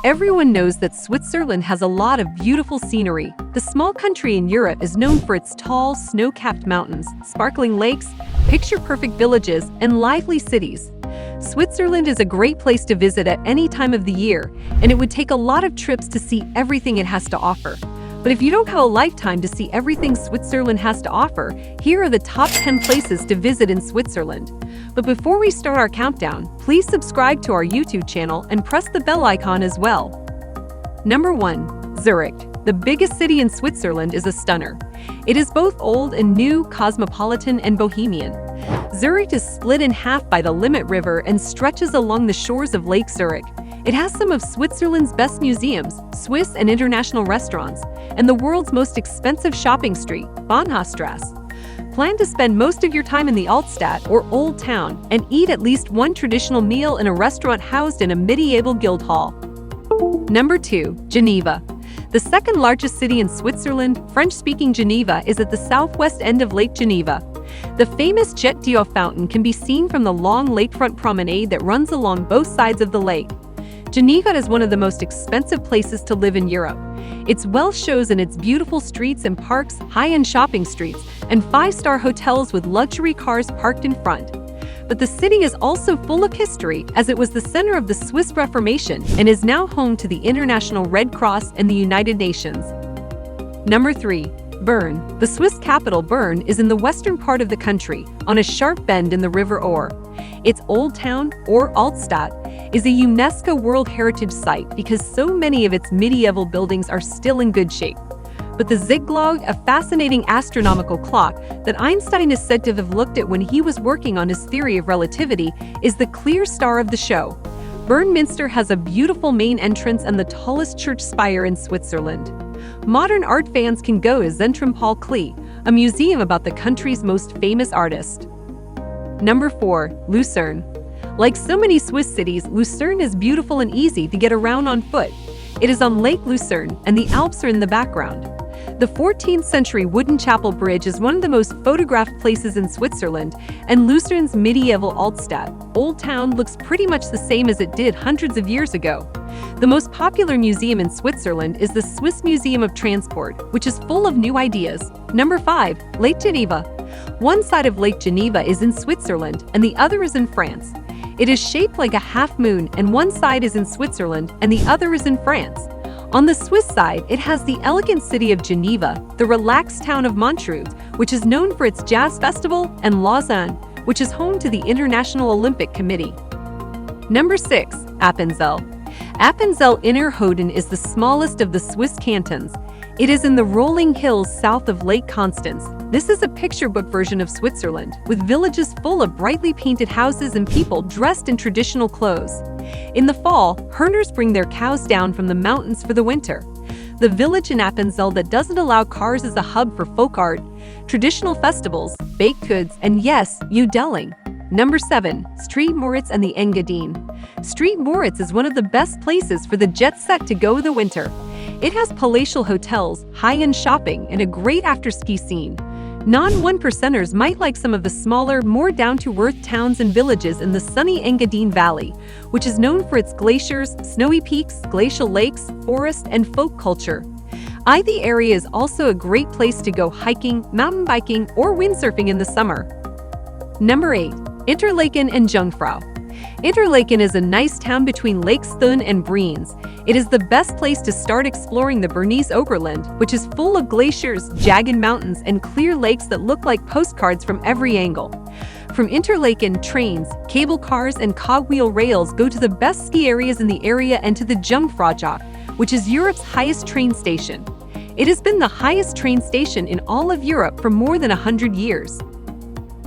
Everyone knows that Switzerland has a lot of beautiful scenery. The small country in Europe is known for its tall, snow-capped mountains, sparkling lakes, picture-perfect villages, and lively cities. Switzerland is a great place to visit at any time of the year, and it would take a lot of trips to see everything it has to offer. But if you don't have a lifetime to see everything Switzerland has to offer, here are the top 10 places to visit in Switzerland. But before we start our countdown, please subscribe to our YouTube channel and press the bell icon as well. Number 1. Zurich. The biggest city in Switzerland is a stunner. It is both old and new, cosmopolitan and bohemian. Zurich is split in half by the Limmat River and stretches along the shores of Lake Zurich. It has some of Switzerland's best museums, Swiss and international restaurants, and the world's most expensive shopping street, Bahnhofstrasse. Plan to spend most of your time in the Altstadt or Old Town and eat at least one traditional meal in a restaurant housed in a medieval guild hall. Number 2. Geneva. The second largest city in Switzerland, French-speaking Geneva is at the southwest end of Lake Geneva. The famous Jet d'Eau fountain can be seen from the long lakefront promenade that runs along both sides of the lake. Geneva is one of the most expensive places to live in Europe. Its wealth shows in its beautiful streets and parks, high-end shopping streets, and five-star hotels with luxury cars parked in front. But the city is also full of history, as it was the center of the Swiss Reformation and is now home to the International Red Cross and the United Nations. Number 3. Bern. The Swiss capital Bern is in the western part of the country, on a sharp bend in the River Our. Its Old Town, or Altstadt, is a UNESCO World Heritage Site because so many of its medieval buildings are still in good shape. But the Zigglocke, a fascinating astronomical clock that Einstein is said to have looked at when he was working on his theory of relativity, is the clear star of the show. Bern Minster has a beautiful main entrance and the tallest church spire in Switzerland. Modern art fans can go to Zentrum Paul Klee, a museum about the country's most famous artist. Number 4. Lucerne. Like so many Swiss cities, Lucerne is beautiful and easy to get around on foot. It is on Lake Lucerne, and the Alps are in the background. The 14th century wooden chapel bridge is one of the most photographed places in Switzerland, and Lucerne's medieval Altstadt, Old Town, looks pretty much the same as it did hundreds of years ago. The most popular museum in Switzerland is the Swiss Museum of Transport, which is full of new ideas. Number 5. Lake Geneva. One side of Lake Geneva is in Switzerland, and the other is in France. It is shaped like a half moon, and one side is in Switzerland and the other is in France. On the Swiss side, it has the elegant city of Geneva, the relaxed town of Montreux, which is known for its jazz festival, and Lausanne, which is home to the International Olympic Committee. Number 6. Appenzell. Appenzell-Innerrhoden is the smallest of the Swiss cantons. It is in the rolling hills south of Lake Constance. This is a picture book version of Switzerland, with villages full of brightly painted houses and people dressed in traditional clothes. In the fall, herders bring their cows down from the mountains for the winter. The village in Appenzell that doesn't allow cars is a hub for folk art, traditional festivals, baked goods, and yes, Udelling. Number 7. St. Moritz and the Engadine. St. Moritz is one of the best places for the jet set to go the winter. It has palatial hotels, high-end shopping, and a great after-ski scene. Non-one-percenters might like some of the smaller, more down-to-earth towns and villages in the sunny Engadine Valley, which is known for its glaciers, snowy peaks, glacial lakes, forest, and folk culture. The area is also a great place to go hiking, mountain biking, or windsurfing in the summer. Number 8. Interlaken and Jungfrau. Interlaken is a nice town between Lakes Thun and Brienz. It is the best place to start exploring the Bernese Oberland, which is full of glaciers, jagged mountains, and clear lakes that look like postcards from every angle. From Interlaken, trains, cable cars, and cogwheel rails go to the best ski areas in the area and to the Jungfraujoch, which is Europe's highest train station. It has been the highest train station in all of Europe for more than 100 years.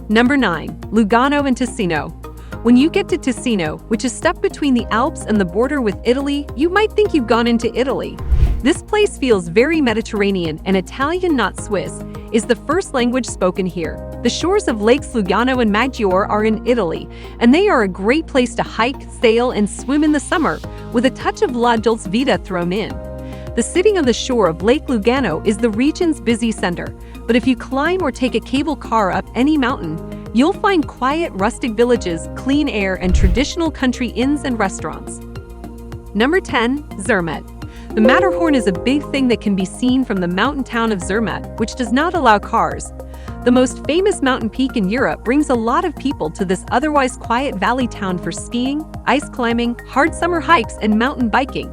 Number 9. Lugano and Ticino. When you get to Ticino, which is stuck between the Alps and the border with Italy, you might think you've gone into Italy. This place feels very Mediterranean, and Italian, not Swiss, is the first language spoken here. The shores of Lakes Lugano and Maggiore are in Italy, and they are a great place to hike, sail, and swim in the summer, with a touch of La Dolce Vita thrown in. The city on the shore of Lake Lugano is the region's busy center, but if you climb or take a cable car up any mountain, you'll find quiet, rustic villages, clean air, and traditional country inns and restaurants. Number 10. Zermatt. The Matterhorn is a big thing that can be seen from the mountain town of Zermatt, which does not allow cars. The most famous mountain peak in Europe brings a lot of people to this otherwise quiet valley town for skiing, ice climbing, hard summer hikes, and mountain biking.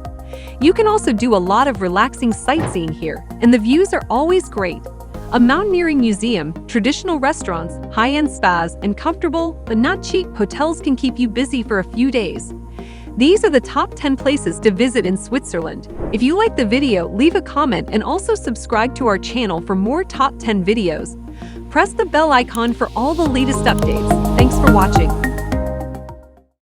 You can also do a lot of relaxing sightseeing here, and the views are always great. A mountaineering museum, traditional restaurants, high-end spas, and comfortable, but not cheap, hotels can keep you busy for a few days. These are the top 10 places to visit in Switzerland. If you like the video, leave a comment and also subscribe to our channel for more top 10 videos. Press the bell icon for all the latest updates. Thanks for watching.